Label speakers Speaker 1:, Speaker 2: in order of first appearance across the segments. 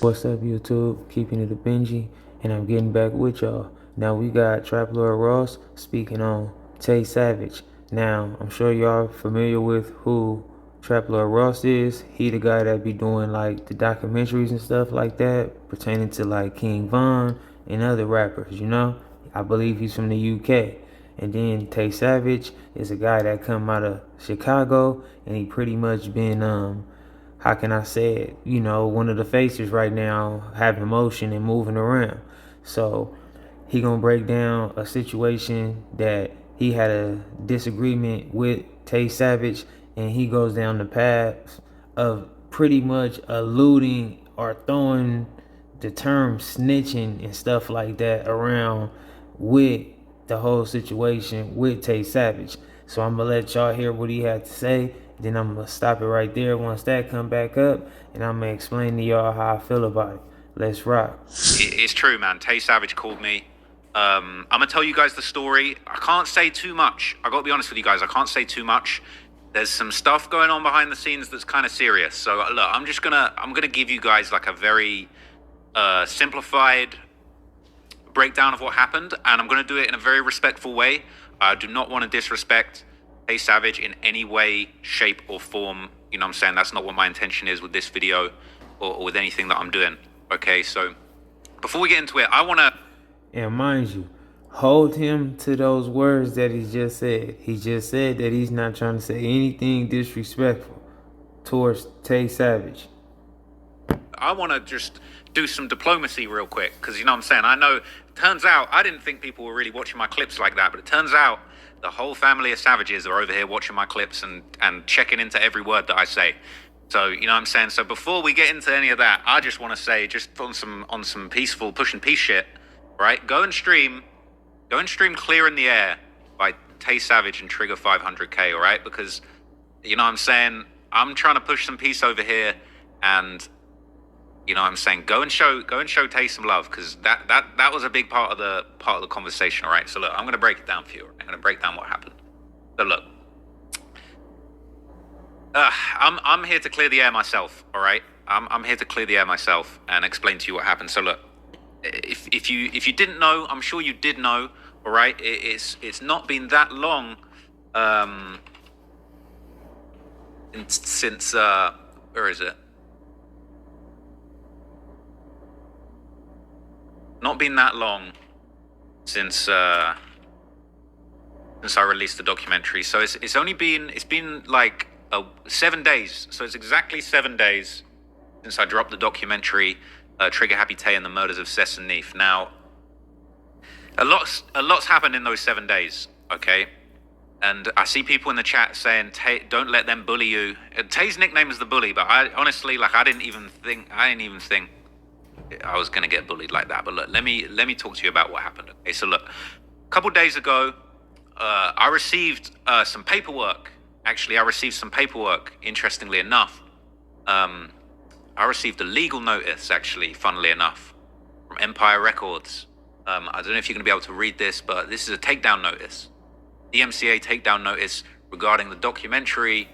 Speaker 1: What's up, YouTube? Keeping it a Benji, and I'm getting back with y'all. Now we got Trap Lord Ross speaking on Taysavage. Now I'm sure y'all familiar with who Trap Lord Ross is. He the guy that be doing like the documentaries and stuff like that pertaining to like King Von and other rappers. I believe he's from the UK. And then Taysavage is a guy that come out of Chicago, and he pretty much been how can I say it, one of the faces right now, having motion and moving around. So he gonna break down a situation that he had a disagreement with Taysavage, and he goes down the path of pretty much alluding or throwing the term snitching and stuff like that around with the whole situation with Taysavage. So I'm gonna let y'all hear what he had to say. Then I'm gonna stop it right there once that come back up, and I'm gonna explain to y'all how I feel about it. Let's rock.
Speaker 2: It's true, man. Taysavage called me. I'm gonna tell you guys the story. I can't say too much. I gotta be honest with you guys. I can't say too much. There's some stuff going on behind the scenes that's kind of serious. So look, I'm gonna give you guys like a very simplified breakdown of what happened, and I'm gonna do it in a very respectful way. I do not want to disrespect Taysavage in any way, shape, or form. You know what I'm saying? That's not what my intention is with this video or with anything that I'm doing. Okay, so before we get into it, I want to...
Speaker 1: And mind you, hold him to those words that he just said. He just said that he's not trying to say anything disrespectful towards Taysavage.
Speaker 2: I want to just do some diplomacy real quick, because you know what I'm saying? I know, turns out, I didn't think people were really watching my clips like that, but it turns out the whole family of savages are over here watching my clips and checking into every word that I say. So, you know what I'm saying? So before we get into any of that, I just want to say, just on some peaceful push and peace shit, right? Go and stream Clear in the Air by Taysavage and Trigger 500K, all right? Because, you know what I'm saying? I'm trying to push some peace over here, and you know what I'm saying? Go and show Tay some love, because that was a big part of the conversation, all right? So look, I'm gonna break it down for you. I'm gonna break down what happened. So look, I'm here to clear the air myself, all right? I'm here to clear the air myself and explain to you what happened. So look, if you didn't know, I'm sure you did know, all right? It's not been that long since where is it? Not been that long since I released the documentary. So it's been like 7 days. So it's exactly 7 days since I dropped the documentary, Trigger Happy Tay and the Murders of Cess and Neef. Now, a lot's happened in those 7 days, okay? And I see people in the chat saying, Tay, don't let them bully you. Tay's nickname is the bully, but I honestly, like, I didn't even think I was gonna get bullied like that. But look, let me talk to you about what happened. Okay, so look, a couple days ago, I received some paperwork. Actually, I received some paperwork. Interestingly enough, I received a legal notice. Actually, funnily enough, from Empire Records. I don't know if you're gonna be able to read this, but this is a takedown notice, DMCA takedown notice regarding the documentary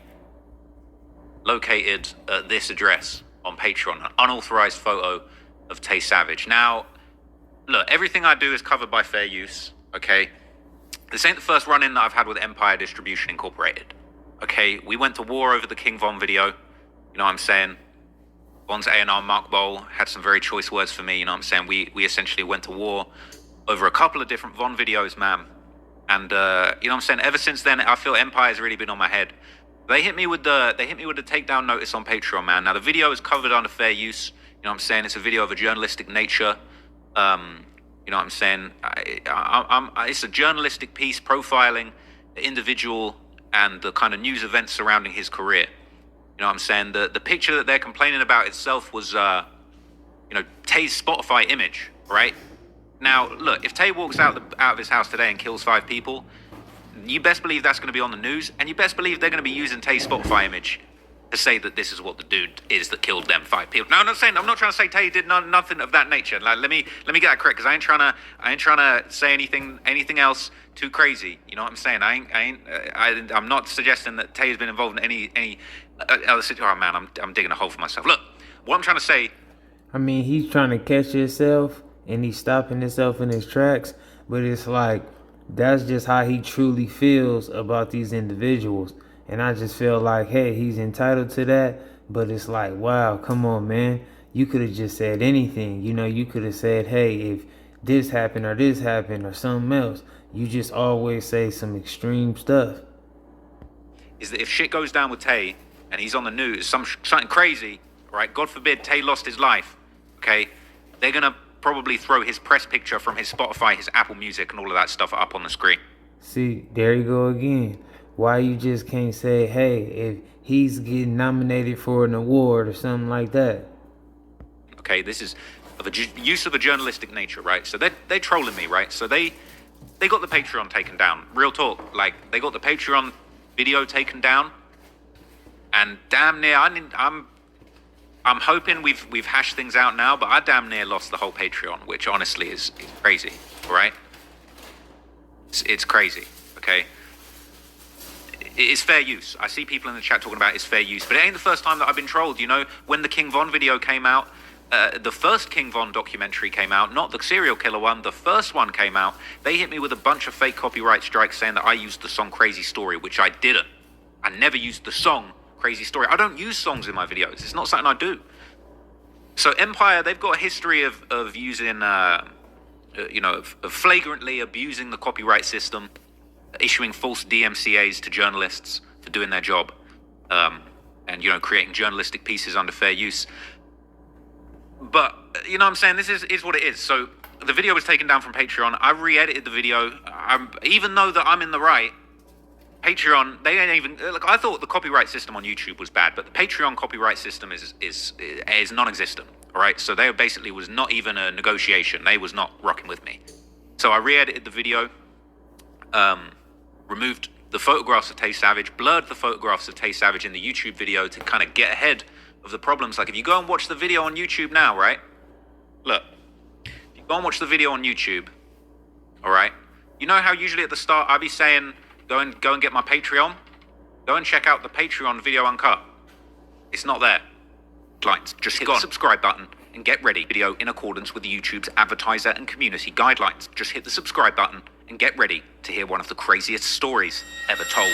Speaker 2: located at this address on Patreon, an unauthorized photo of Taysavage. Now, look, everything I do is covered by fair use, okay? This ain't the first run-in that I've had with Empire Distribution Incorporated, okay? We went to war over the King Von video, you know what I'm saying? Von's A&R Mark Bowl had some very choice words for me, you know what I'm saying? We essentially went to war over a couple of different Von videos, man. And, you know what I'm saying? Ever since then, I feel Empire's really been on my head. They hit me with the takedown notice on Patreon, man. Now, the video is covered under fair use. You know what I'm saying? It's a video of a journalistic nature. You know what I'm saying? It's a journalistic piece profiling the individual and the kind of news events surrounding his career. You know what I'm saying? The picture that they're complaining about itself was, you know, Tay's Spotify image, right? Now, look, if Tay walks out of his house today and kills 5 people, you best believe that's going to be on the news, and you best believe they're going to be using Tay's Spotify image to say that this is what the dude is that killed them 5 people. Now, I'm not trying to say Tay did nothing of that nature. Like, let me get that correct, because I ain't trying to say anything else too crazy. You know what I'm saying? I'm not suggesting that Tay has been involved in any other situation. Oh man, I'm digging a hole for myself. Look, what I'm trying to say
Speaker 1: I mean, he's trying to catch himself and he's stopping himself in his tracks, but it's like that's just how he truly feels about these individuals. And I just feel like, hey, he's entitled to that, but it's like, wow, come on, man. You could have just said anything. You know, you could have said, hey, if this happened or something else. You just always say some extreme stuff.
Speaker 2: Is that if shit goes down with Tay and he's on the news, something crazy, right? God forbid Tay lost his life, okay? They're gonna probably throw his press picture from his Spotify, his Apple Music, and all of that stuff up on the screen.
Speaker 1: See, there you go again. Why you just can't say, hey, if he's getting nominated for an award or something like that?
Speaker 2: Okay, this is of a use of a journalistic nature, right? So they're trolling me, right? So they got the Patreon taken down. Real talk, like they got the Patreon video taken down, and damn near I'm hoping we've hashed things out now, but I damn near lost the whole Patreon, which honestly is crazy, right? It's crazy, okay? It's fair use. I see people in the chat talking about it's fair use, but it ain't the first time that I've been trolled. You know, when the King Von video came out, the first King Von documentary came out, not the serial killer one, the first one came out, they hit me with a bunch of fake copyright strikes saying that I used the song Crazy Story, which I didn't. I never used the song Crazy Story. I don't use songs in my videos. It's not something I do. So Empire, they've got a history of using, of flagrantly abusing the copyright system, issuing false DMCAs to journalists for doing their job, and, creating journalistic pieces under fair use. But, you know what I'm saying? This is what it is. So the video was taken down from Patreon. I re-edited the video. Even though that I'm in the right, Patreon, they ain't even... Look, I thought the copyright system on YouTube was bad, but the Patreon copyright system is non-existent, all right? So there basically was not even a negotiation. They was not rocking with me. So I re-edited the video, removed the photographs of Taysavage, blurred the photographs of Taysavage in the YouTube video to kind of get ahead of the problems. Like if you go and watch the video on YouTube now, right? Look, if you go and watch the video on YouTube, all right? You know how usually at the start I'd be saying, go and get my Patreon? Go and check out the Patreon video uncut. It's not there. Just hit the subscribe button and get ready. Video in accordance with YouTube's advertiser and community guidelines. Just hit the subscribe button and get ready to hear one of the craziest stories ever told.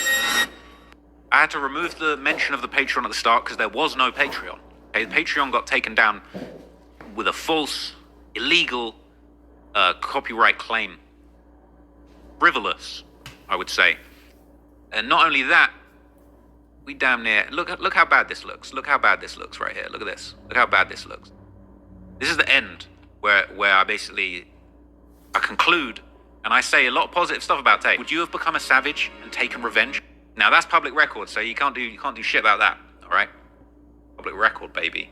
Speaker 2: I had to remove the mention of the Patreon at the start because there was no Patreon. Okay, the Patreon got taken down with a false, illegal copyright claim. Frivolous, I would say. And not only that, we damn near... Look how bad this looks. Look how bad this looks right here. Look at this. Look how bad this looks. This is the end where I conclude and I say a lot of positive stuff about Tay. Would you have become a savage and taken revenge? Now that's public record, so you can't do shit about that, all right? Public record, baby.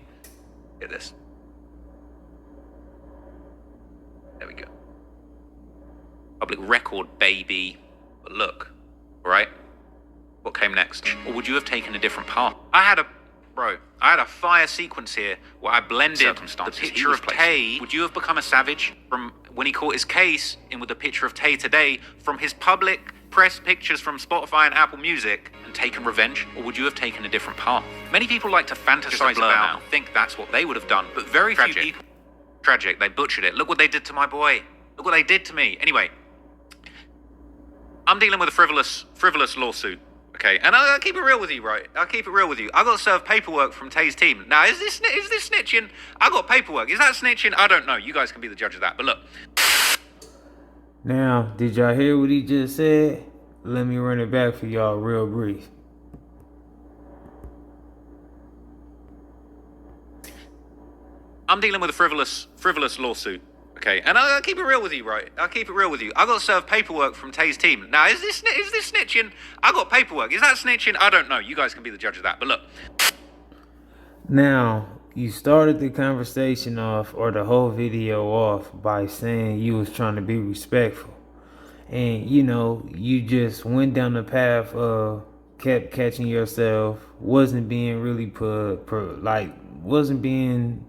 Speaker 2: Get this. There we go. Public record, baby. But look, all right? What came next? Or would you have taken a different path? I had a fire sequence here where I blended the picture of Tay. Would you have become a savage from when he caught his case in with the picture of Tay today from his public press pictures from Spotify and Apple Music and taken revenge? Or would you have taken a different path? Many people like to fantasize about and think that's what they would have done, but very few people. Tragic, they butchered it. Look what they did to my boy. Look what they did to me. Anyway, I'm dealing with a frivolous lawsuit. Okay, and I'll keep it real with you, right? I'll keep it real with you. I got served paperwork from Tay's team. Now, is this snitching? I got paperwork. Is that snitching? I don't know. You guys can be the judge of that. But look.
Speaker 1: Now, did y'all hear what he just said? Let me run it back for y'all real brief.
Speaker 2: I'm dealing with a frivolous lawsuit. Okay, and I'll keep it real with you, right? I'll keep it real with you. I got served paperwork from Tay's team. Now, is this snitching? I got paperwork. Is that snitching? I don't know. You guys can be the judge of that. But look.
Speaker 1: Now, you started the conversation off, or the whole video off, by saying you was trying to be respectful. And, you just went down the path of kept catching yourself, wasn't being really wasn't being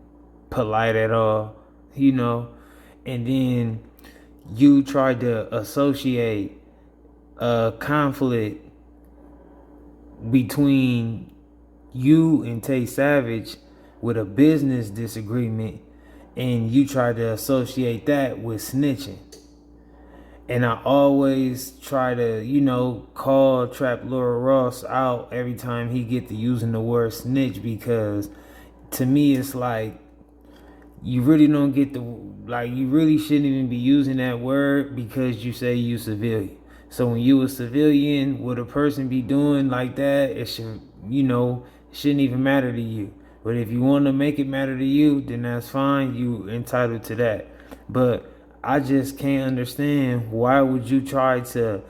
Speaker 1: polite at all, and then you tried to associate a conflict between you and Taysavage with a business disagreement, and you try to associate that with snitching. And I always try to, call Trap Lord Ross out every time he get to using the word snitch, because to me it's like you really don't get you really shouldn't even be using that word, because you say you civilian. So when you a civilian, what a person be doing like that, it should, shouldn't even matter to you. But if you want to make it matter to you, then that's fine. You entitled to that. But I just can't understand, why would you try to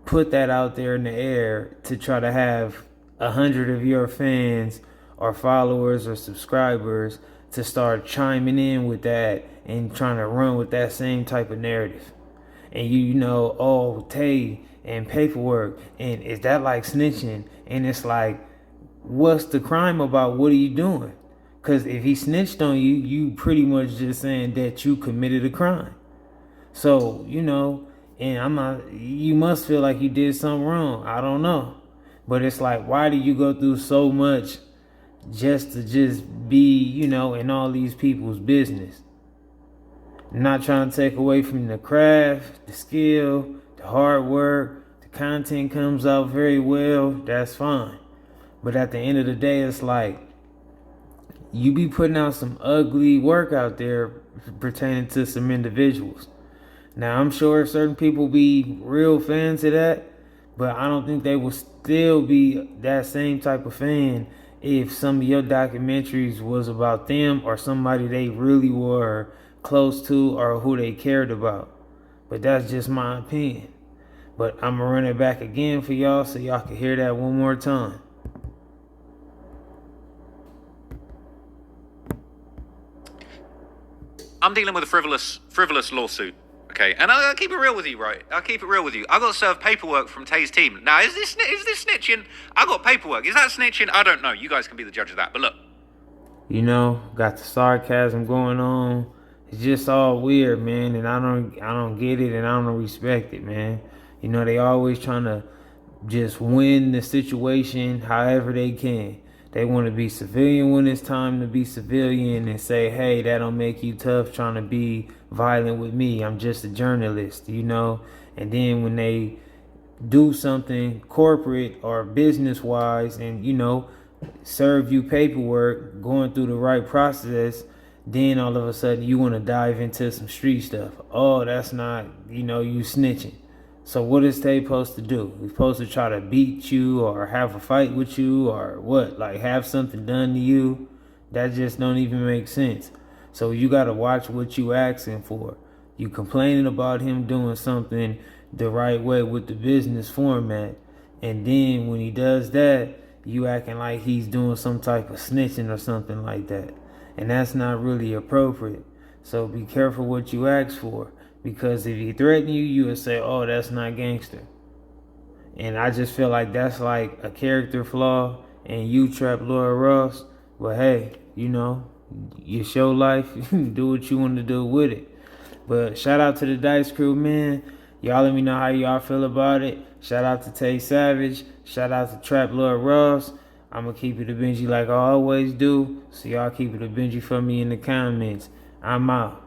Speaker 1: put that out there in the air to try to have 100 of your fans or followers or subscribers to start chiming in with that and trying to run with that same type of narrative. And oh, Tay and paperwork, and is that like snitching? And it's like, what's the crime about? What are you doing? Because if he snitched on you, you pretty much just saying that you committed a crime. So, and I'm not, you must feel like you did something wrong. I don't know. But it's like, why do you go through so much just to just be, in all these people's business? Not trying to take away from the craft, the skill, the hard work, the content comes out very well, that's fine. But at the end of the day, it's like, you be putting out some ugly work out there pertaining to some individuals. Now, I'm sure certain people be real fans of that, but I don't think they will still be that same type of fan if some of your documentaries was about them or somebody they really were close to or who they cared about. But that's just my opinion. But I'm gonna run it back again for y'all so y'all can hear that one more time.
Speaker 2: I'm dealing with a frivolous lawsuit. Okay, and I'll keep it real with you, right? I'll keep it real with you. I got served paperwork from Tay's team. Now, is this snitching? I got paperwork. Is that snitching? I don't know. You guys can be the judge of that. But look,
Speaker 1: got the sarcasm going on. It's just all weird, man, and I don't get it, and I don't respect it, man. They always trying to just win the situation however they can. They want to be civilian when it's time to be civilian and say, hey, that don't make you tough trying to be violent with me. I'm just a journalist, And then when they do something corporate or business wise and, serve you paperwork, going through the right process, then all of a sudden you want to dive into some street stuff. Oh, that's not, you snitching. So what is Tay supposed to do? He's supposed to try to beat you or have a fight with you or what? Like have something done to you? That just don't even make sense. So you got to watch what you asking for. You complaining about him doing something the right way with the business format. And then when he does that, you acting like he's doing some type of snitching or something like that. And that's not really appropriate. So be careful what you ask for. Because if he threaten you, you would say, oh, that's not gangster. And I just feel like that's like a character flaw in you, Trap Lord Ross. But hey, it's your life. Do what you want to do with it. But shout out to the Dice Crew, man. Y'all let me know how y'all feel about it. Shout out to Taysavage. Shout out to Trap Lord Ross. I'm going to keep it a Benji like I always do. So y'all keep it a Benji for me in the comments. I'm out.